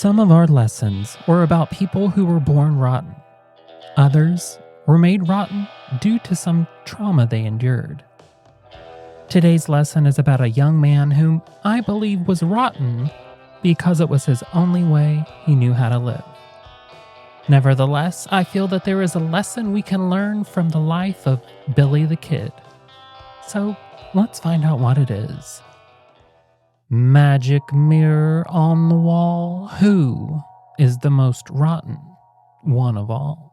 Some of our lessons were about people who were born rotten. Others were made rotten due to some trauma they endured. Today's lesson is about a young man whom I believe was rotten because it was his only way he knew how to live. Nevertheless, I feel that there is a lesson we can learn from the life of Billy the Kid. So let's find out what it is. Magic mirror on the wall, who is the most rotten one of all?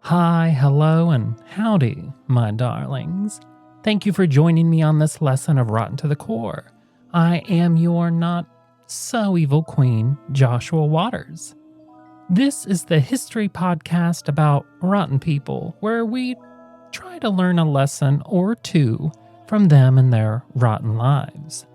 Hi, hello, and howdy, my darlings. Thank you for joining me on this lesson of Rotten to the Core. I am your not so evil queen, Joshua Waters. This is the history podcast about rotten people, where we try to learn a lesson or two from them and their rotten lives.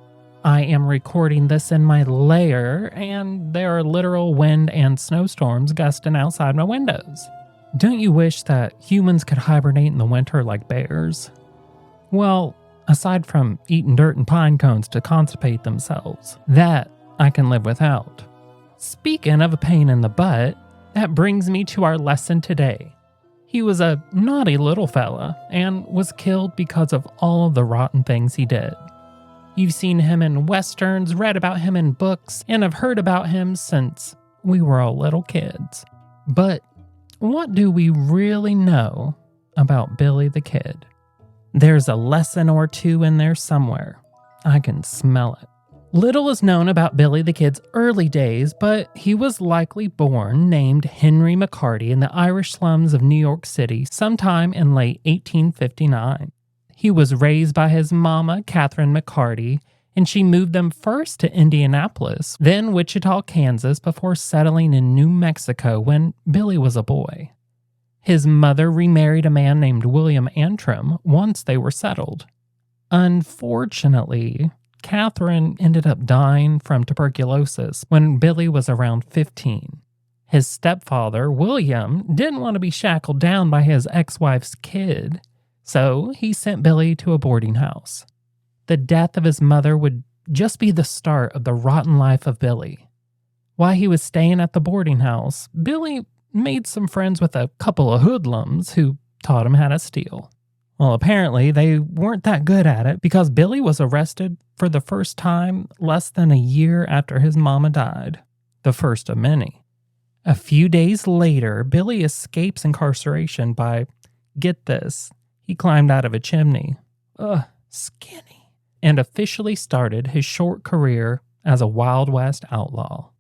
I am recording this in my lair, and there are literal wind and snowstorms gusting outside my windows. Don't you wish that humans could hibernate in the winter like bears? Well, aside from eating dirt and pine cones to constipate themselves, that I can live without. Speaking of a pain in the butt, that brings me to our lesson today. He was a naughty little fella and was killed because of all of the rotten things he did. You've seen him in westerns, read about him in books, and have heard about him since we were all little kids. But what do we really know about Billy the Kid? There's a lesson or two in there somewhere. I can smell it. Little is known about Billy the Kid's early days, but he was likely born named Henry McCarty in the Irish slums of New York City sometime in late 1859. He was raised by his mama, Catherine McCarty, and she moved them first to Indianapolis, then Wichita, Kansas, before settling in New Mexico when Billy was a boy. His mother remarried a man named William Antrim once they were settled. Unfortunately, Catherine ended up dying from tuberculosis when Billy was around 15. His stepfather, William, didn't want to be shackled down by his ex-wife's kid, so he sent Billy to a boarding house. The death of his mother would just be the start of the rotten life of Billy. While he was staying at the boarding house, Billy made some friends with a couple of hoodlums who taught him how to steal. Well, apparently they weren't that good at it because Billy was arrested for the first time less than a year after his mama died, the first of many. A few days later, Billy escapes incarceration by, get this, he climbed out of a chimney. Skinny. And officially started his short career as a Wild West outlaw.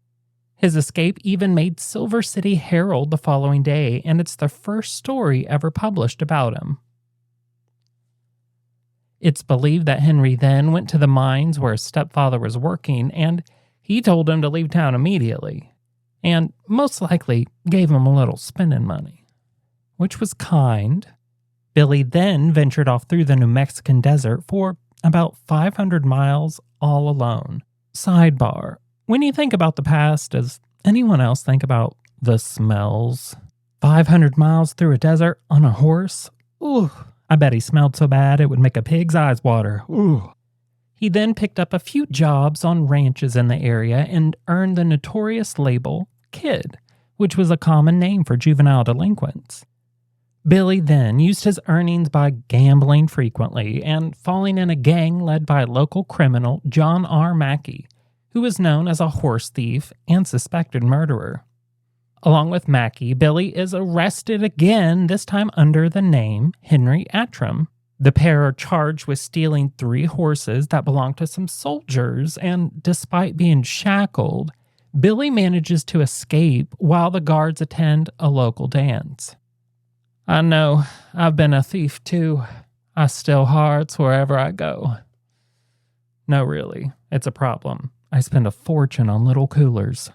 His escape even made Silver City Herald the following day, and it's the first story ever published about him. It's believed that Henry then went to the mines where his stepfather was working, and he told him to leave town immediately, and most likely gave him a little spending money, which was kind. Billy then ventured off through the New Mexican desert for about 500 miles all alone. Sidebar, when you think about the past, does anyone else think about the smells? 500 miles through a desert on a horse? Ooh. I bet he smelled so bad it would make a pig's eyes water. Ooh. He then picked up a few jobs on ranches in the area and earned the notorious label Kid, which was a common name for juvenile delinquents. Billy then used his earnings by gambling frequently and falling in a gang led by local criminal John R. Mackey, who was known as a horse thief and suspected murderer. Along with Mackey, Billy is arrested again, this time under the name Henry Antrim. The pair are charged with stealing 3 horses that belonged to some soldiers, and despite being shackled, Billy manages to escape while the guards attend a local dance. I know, I've been a thief too. I steal hearts wherever I go. No, really, it's a problem. I spend a fortune on little coolers.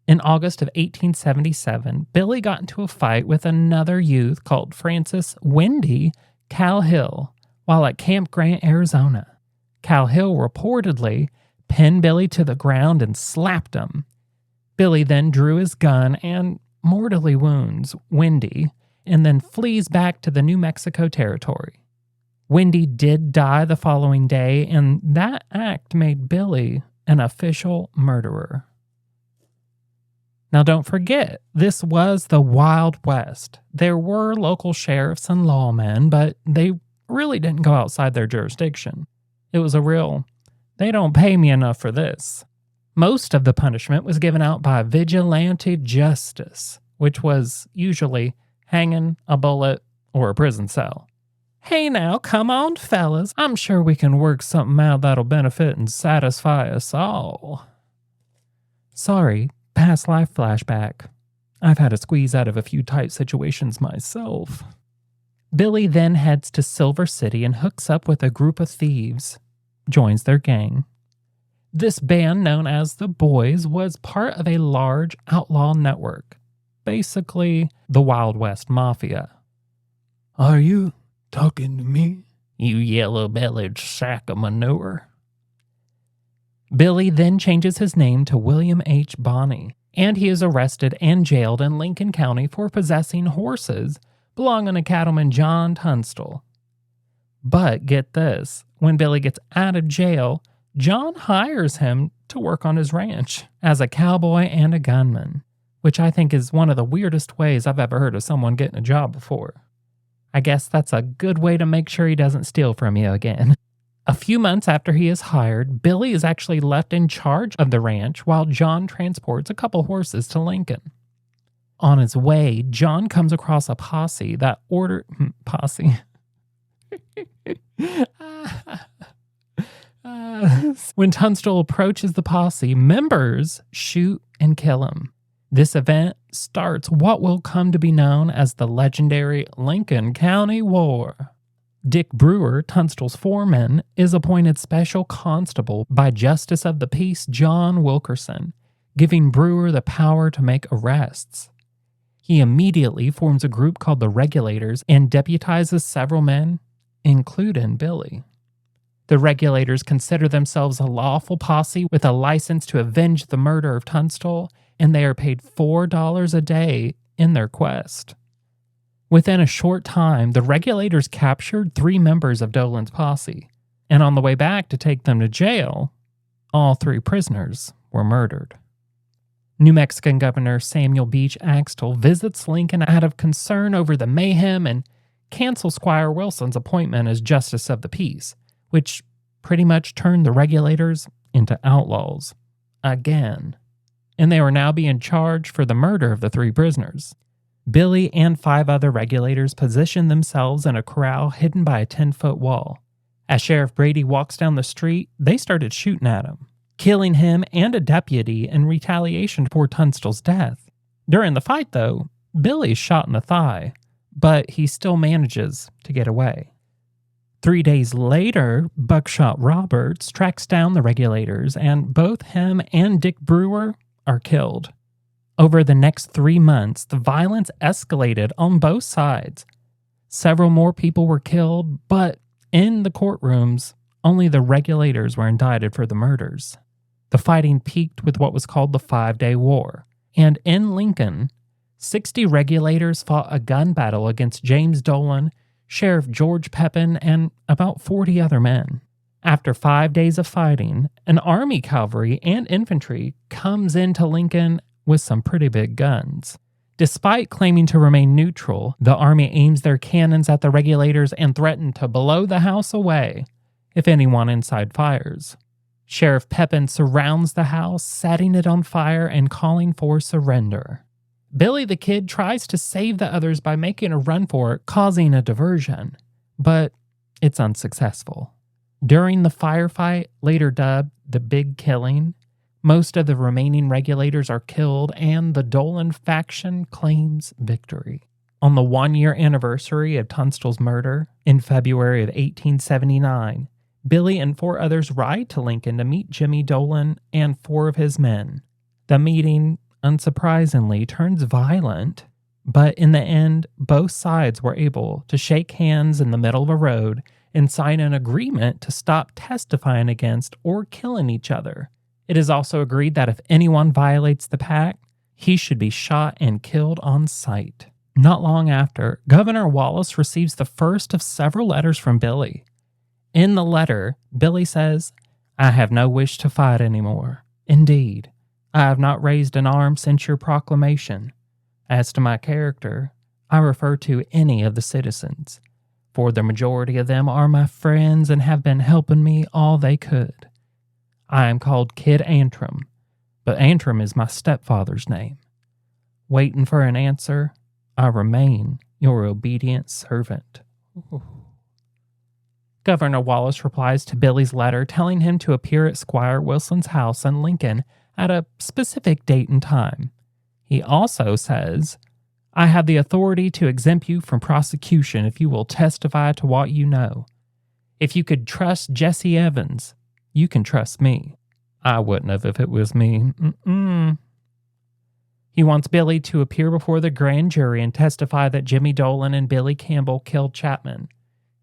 In August of 1877, Billy got into a fight with another youth called Francis Wendy Cal Hill while at Camp Grant, Arizona. Cal Hill reportedly pinned Billy to the ground and slapped him. Billy then drew his gun and mortally wounds Wendy and then flees back to the New Mexico territory. Wendy did die the following day, and that act made Billy an official murderer. Now don't forget, this was the Wild West. There were local sheriffs and lawmen, but they really didn't go outside their jurisdiction. It was a real, they don't pay me enough for this. Most of the punishment was given out by vigilante justice, which was usually hanging, a bullet, or a prison cell. Hey now, come on, fellas. I'm sure we can work something out that'll benefit and satisfy us all. Sorry, past life flashback. I've had to squeeze out of a few tight situations myself. Billy then heads to Silver City and hooks up with a group of thieves, joins their gang. This band, known as the Boys, was part of a large outlaw network, basically the Wild West Mafia. Are you talking to me? You yellow-bellied sack of manure. Billy then changes his name to William H. Bonney, and he is arrested and jailed in Lincoln County for possessing horses belonging to cattleman John Tunstall. But get this, when Billy gets out of jail, John hires him to work on his ranch as a cowboy and a gunman, which I think is one of the weirdest ways I've ever heard of someone getting a job before. I guess that's a good way to make sure he doesn't steal from you again. A few months after he is hired, Billy is actually left in charge of the ranch while John transports a couple horses to Lincoln. On his way, John comes across a posse that ordered... Posse? When Tunstall approaches the posse, members shoot and kill him. This event starts what will come to be known as the legendary Lincoln County War. Dick Brewer, Tunstall's foreman, is appointed special constable by Justice of the Peace John Wilkerson, giving Brewer the power to make arrests. He immediately forms a group called the Regulators and deputizes several men, including Billy. The Regulators consider themselves a lawful posse with a license to avenge the murder of Tunstall, and they are paid $4 a day in their quest. Within a short time, the Regulators captured 3 members of Dolan's posse, and on the way back to take them to jail, all 3 prisoners were murdered. New Mexican Governor Samuel Beach Axtell visits Lincoln out of concern over the mayhem and cancels Squire Wilson's appointment as Justice of the Peace, which pretty much turned the Regulators into outlaws. Again. And they were now being charged for the murder of the 3 prisoners. Billy and 5 other Regulators positioned themselves in a corral hidden by a 10-foot wall. As Sheriff Brady walks down the street, they started shooting at him, killing him and a deputy in retaliation for Tunstall's death. During the fight, though, Billy is shot in the thigh, but he still manages to get away. 3 days later, Buckshot Roberts tracks down the Regulators, and both him and Dick Brewer are killed. Over the next 3 months, the violence escalated on both sides. Several more people were killed, but in the courtrooms, only the Regulators were indicted for the murders. The fighting peaked with what was called the 5-Day War, and in Lincoln, 60 Regulators fought a gun battle against James Dolan, Sheriff George Pepin, and about 40 other men. After 5 days of fighting, an army cavalry and infantry comes into Lincoln with some pretty big guns. Despite claiming to remain neutral, the army aims their cannons at the Regulators and threaten to blow the house away if anyone inside fires. Sheriff Pepin surrounds the house, setting it on fire and calling for surrender. Billy the Kid tries to save the others by making a run for it, causing a diversion, but it's unsuccessful. During the firefight, later dubbed the Big Killing, most of the remaining Regulators are killed and the Dolan faction claims victory. On the 1-year anniversary of Tunstall's murder, in February of 1879, Billy and 4 others ride to Lincoln to meet Jimmy Dolan and 4 of his men. The meeting, unsurprisingly, turns violent, but in the end, both sides were able to shake hands in the middle of a road and sign an agreement to stop testifying against or killing each other. It is also agreed that if anyone violates the pact, he should be shot and killed on sight. Not long after, Governor Wallace receives the first of several letters from Billy. In the letter, Billy says, "I have no wish to fight anymore. Indeed, I have not raised an arm since your proclamation. As to my character, I refer to any of the citizens, for the majority of them are my friends and have been helping me all they could. I am called Kid Antrim, but Antrim is my stepfather's name. Waiting for an answer, I remain your obedient servant." Ooh. Governor Wallace replies to Billy's letter telling him to appear at Squire Wilson's house in Lincoln at a specific date and time. He also says, "I have the authority to exempt you from prosecution if you will testify to what you know. If you could trust Jesse Evans, you can trust me." I wouldn't have if it was me. He wants Billy to appear before the grand jury and testify that Jimmy Dolan and Billy Campbell killed Chapman.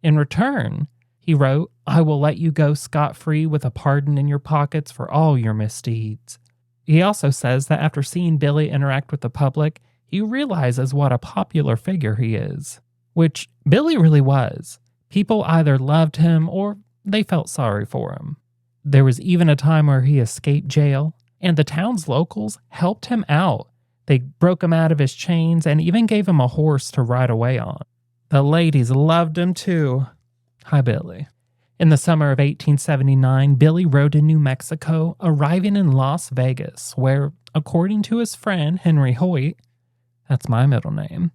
In return, he wrote, "I will let you go scot-free with a pardon in your pockets for all your misdeeds." He also says that after seeing Billy interact with the public, he realizes what a popular figure he is, which Billy really was. People either loved him or they felt sorry for him. There was even a time where he escaped jail, and the town's locals helped him out. They broke him out of his chains and even gave him a horse to ride away on. The ladies loved him too. Hi, Billy. In the summer of 1879, Billy rode to New Mexico, arriving in Las Vegas, where, according to his friend Henry Hoyt, that's my middle name,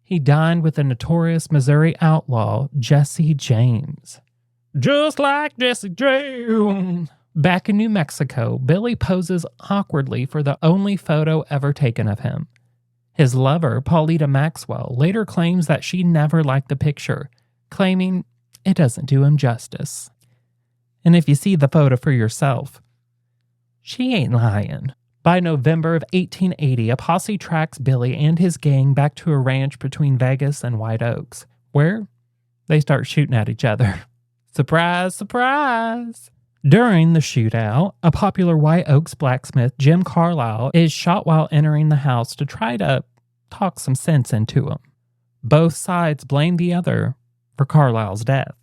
he dined with the notorious Missouri outlaw Jesse James. Just like Jesse James. Back in New Mexico, Billy poses awkwardly for the only photo ever taken of him. His lover, Paulita Maxwell, later claims that she never liked the picture, claiming it doesn't do him justice. And if you see the photo for yourself, she ain't lying. By November of 1880, a posse tracks Billy and his gang back to a ranch between Vegas and White Oaks, where they start shooting at each other. Surprise, surprise! During the shootout, a popular White Oaks blacksmith, Jim Carlisle, is shot while entering the house to try to talk some sense into him. Both sides blame the other for Carlisle's death.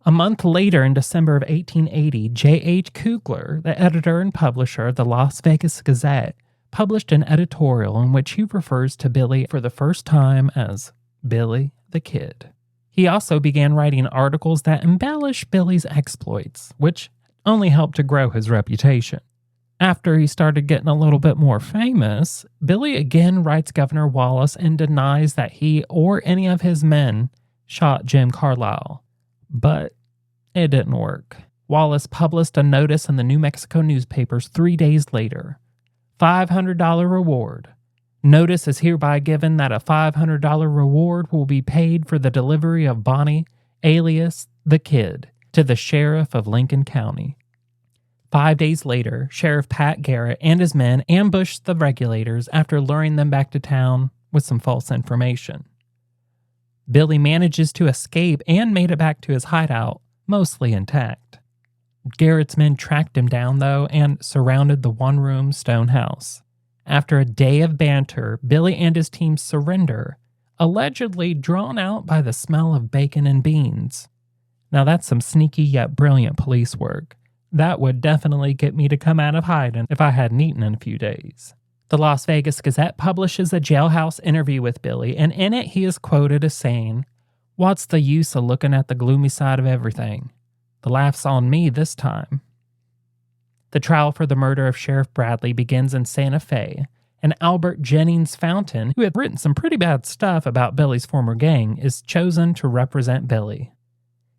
A month later, in December of 1880, J.H. Kugler, the editor and publisher of the Las Vegas Gazette, published an editorial in which he refers to Billy for the first time as Billy the Kid. He also began writing articles that embellish Billy's exploits, which only helped to grow his reputation. After he started getting a little bit more famous, Billy again writes Governor Wallace and denies that he or any of his men shot Jim Carlisle. But it didn't work. Wallace published a notice in the New Mexico newspapers 3 days later. $500 reward. Notice is hereby given that a $500 reward will be paid for the delivery of Bonnie, alias the Kid, to the sheriff of Lincoln County. 5 days later, Sheriff Pat Garrett and his men ambushed the regulators after luring them back to town with some false information. Billy manages to escape and made it back to his hideout, mostly intact. Garrett's men tracked him down, though, and surrounded the one-room stone house. After a day of banter, Billy and his team surrender, allegedly drawn out by the smell of bacon and beans. Now that's some sneaky yet brilliant police work. That would definitely get me to come out of hiding if I hadn't eaten in a few days. The Las Vegas Gazette publishes a jailhouse interview with Billy, and in it he is quoted as saying, "What's the use of looking at the gloomy side of everything? The laugh's on me this time." The trial for the murder of Sheriff Bradley begins in Santa Fe, and Albert Jennings Fountain, who had written some pretty bad stuff about Billy's former gang, is chosen to represent Billy.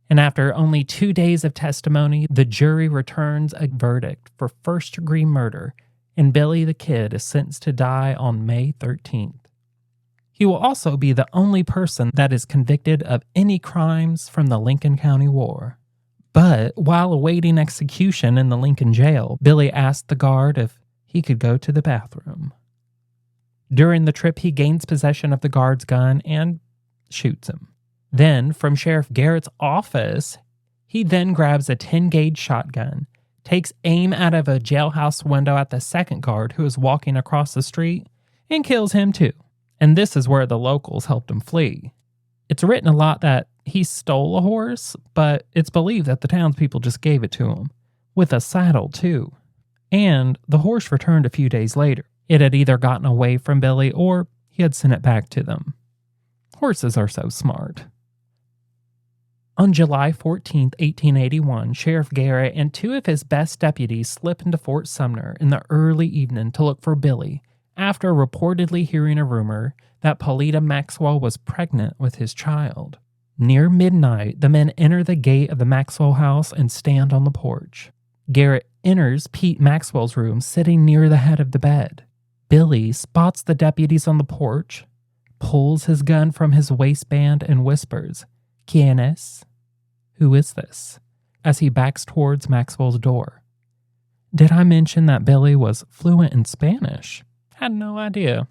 And after only 2 days of testimony, the jury returns a verdict for first-degree murder, and Billy the Kid is sentenced to die on May 13th. He will also be the only person that is convicted of any crimes from the Lincoln County War. But while awaiting execution in the Lincoln jail, Billy asked the guard if he could go to the bathroom. During the trip, he gains possession of the guard's gun and shoots him. Then, from Sheriff Garrett's office, he then grabs a 10-gauge shotgun, takes aim out of a jailhouse window at the second guard who is walking across the street, and kills him too. And this is where the locals helped him flee. It's written a lot that he stole a horse, but it's believed that the townspeople just gave it to him, with a saddle too. And the horse returned a few days later. It had either gotten away from Billy or he had sent it back to them. Horses are so smart. On July 14, 1881, Sheriff Garrett and two of his best deputies slip into Fort Sumner in the early evening to look for Billy after reportedly hearing a rumor that Pauletta Maxwell was pregnant with his child. Near midnight, the men enter the gate of the Maxwell house and stand on the porch. Garrett enters Pete Maxwell's room sitting near the head of the bed. Billy spots the deputies on the porch, pulls his gun from his waistband and whispers, "¿Quién es?" "Who is this?" as he backs towards Maxwell's door. Did I mention that Billy was fluent in Spanish? Had no idea.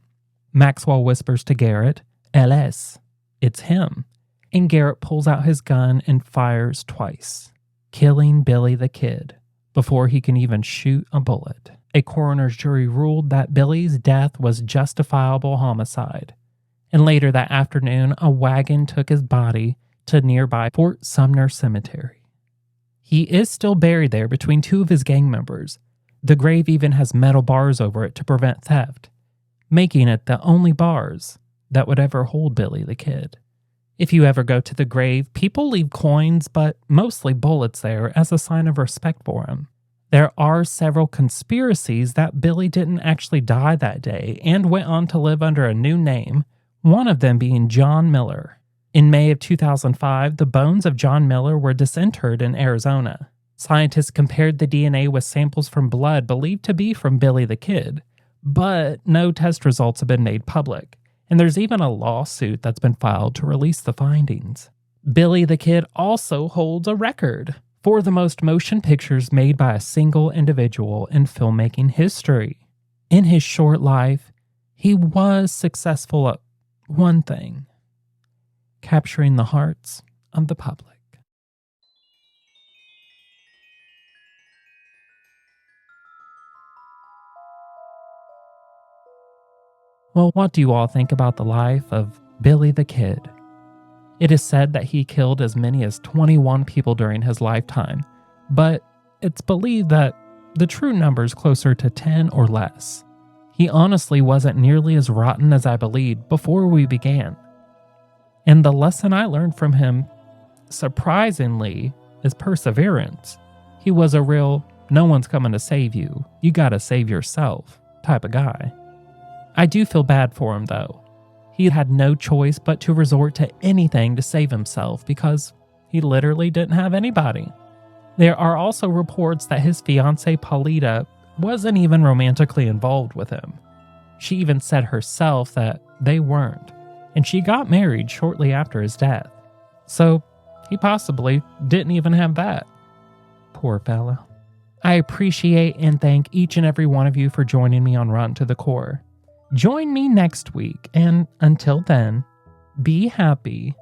Maxwell whispers to Garrett, "Él es." It's him. And Garrett pulls out his gun and fires twice, killing Billy the Kid before he can even shoot a bullet. A coroner's jury ruled that Billy's death was justifiable homicide. And later that afternoon, a wagon took his body to nearby Fort Sumner Cemetery. He is still buried there between two of his gang members. The grave even has metal bars over it to prevent theft, making it the only bars that would ever hold Billy the Kid. If you ever go to the grave, people leave coins, but mostly bullets there as a sign of respect for him. There are several conspiracies that Billy didn't actually die that day and went on to live under a new name, one of them being John Miller. In May of 2005, the bones of John Miller were disinterred in Arizona. Scientists compared the DNA with samples from blood believed to be from Billy the Kid, but no test results have been made public, and there's even a lawsuit that's been filed to release the findings. Billy the Kid also holds a record for the most motion pictures made by a single individual in filmmaking history. In his short life, he was successful at one thing: capturing the hearts of the public. Well, what do you all think about the life of Billy the Kid? It is said that he killed as many as 21 people during his lifetime, but it's believed that the true number is closer to 10 or less. He honestly wasn't nearly as rotten as I believed before we began. And the lesson I learned from him, surprisingly, is perseverance. He was a real, no one's coming to save you, you gotta save yourself type of guy. I do feel bad for him though. He had no choice but to resort to anything to save himself because he literally didn't have anybody. There are also reports that his fiancée Pauletta wasn't even romantically involved with him. She even said herself that they weren't, and she got married shortly after his death. So he possibly didn't even have that. Poor fella. I appreciate and thank each and every one of you for joining me on Rotten to the Core. Join me next week, and until then, be happy,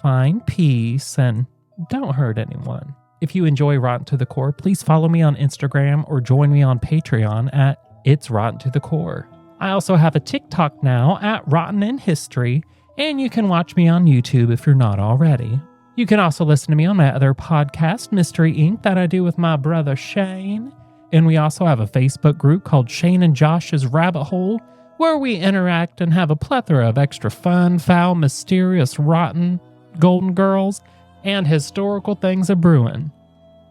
find peace, and don't hurt anyone. If you enjoy Rotten to the Core, please follow me on Instagram or join me on Patreon at It's Rotten to the Core. I also have a TikTok now at Rotten in History, and you can watch me on YouTube if you're not already. You can also listen to me on my other podcast, Mystery Inc., that I do with my brother Shane. And we also have a Facebook group called Shane and Josh's Rabbit Hole, where we interact and have a plethora of extra fun, foul, mysterious, rotten, golden girls, and historical things a-brewing.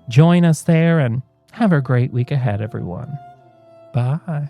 Join us there and have a great week ahead, everyone. Bye.